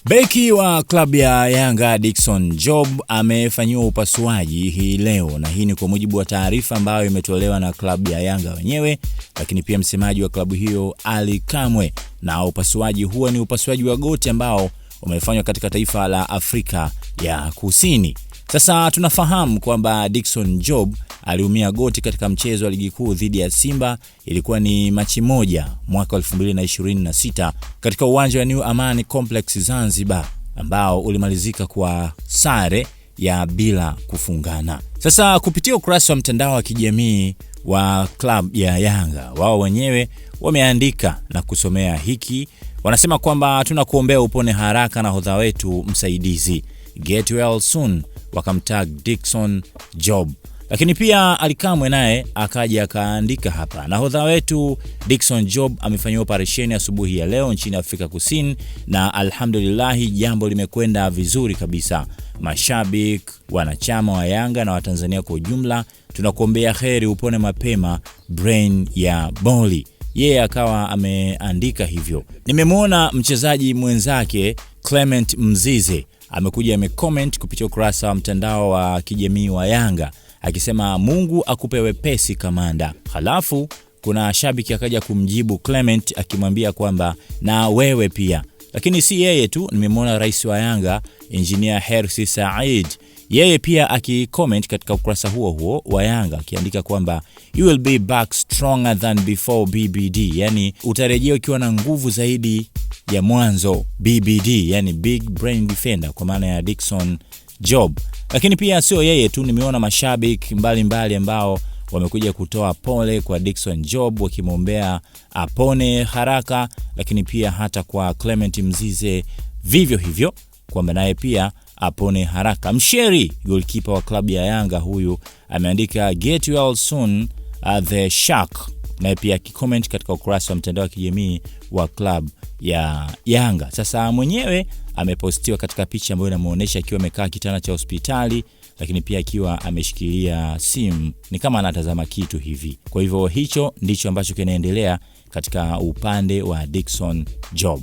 Beki wa klabu ya Yanga Dickson Job amefanyiwa upasuaji hii leo, na hii ni kwa mujibu wa taarifa ambayo imetolewa na klabu ya Yanga wenyewe, lakini pia msemaji wa klabu hiyo Ali Kamwe. Na upasuaji huo ni upasuaji wa goti ambao umefanywa katika taifa la Afrika ya Kusini. Sasa tunafahamu kwamba Dickson Job aliumia goti katika mchezo wa ligi kuu dhidi ya Simba. Ilikuwa ni Machi 1 mwaka 2026 katika uwanja wa New Amani Complex Zanzibar, ambao ulimalizika kwa sare ya bila kufungana. Sasa kupitia ukurasa wa mtandao wa kijamii wa club ya Yanga, wao wenyewe wameandika na kusomea hiki. Wanasema kwamba tunakuombea upone haraka nahodha wetu msaidizi, get well soon, wakamtag Dickson Job. Lakini pia Ali Kamwe naye akaja akaandika hapa, nahodha wetu Dickson Job amefanyiwa operesheni asubuhi ya leo nchini Afrika Kusini, na alhamdulillah jambo limekwenda vizuri kabisa. Mashabiki, wanachama wa Yanga na Watanzania kwa ujumla, tunakuombea kheri, upone mapema, brain ya boli. Yeye akawa ameandika hivyo. Nimemwona mchezaji mwenzake Clement Mzize amekuja amecomment kupitia ukurasa wa mtandao wa kijamii wa Yanga akisema Mungu akupe wepesi kamanda. Halafu kuna shabiki akaja kumjibu Clement akimwambia kwamba na wewe pia. Lakini si yeye tu, nimemwona rais wa Yanga Engineer Hersi Said, yeye pia akicomment katika ukurasa huo huo wa Yanga akiandika kwamba you will be back stronger than before BBD, yani utarejea ukiwa na nguvu zaidi ya mwanzo BBD, yani big brain defender, kwa maana ya Dickson Job. Lakini pia sio yeye tu, nimeona mashabiki mbalimbali ambao wamekuja kutoa pole kwa Dickson Job wakimwombea apone haraka, lakini pia hata kwa Clement Mzize vivyo hivyo kwamba naye pia apone haraka. Msheri, goalkeeper wa klabu ya Yanga, huyu ameandika get well soon the Shark, naye pia akicomment katika ukurasa wa mtandao wa kijamii wa klabu ya Yanga. Sasa mwenyewe amepostiwa katika picha ambayo inamuonesha akiwa amekaa kitanda cha hospitali, lakini pia akiwa ameshikilia simu, ni kama anatazama kitu hivi. Kwa hivyo hicho ndicho ambacho kinaendelea katika upande wa Dickson Job.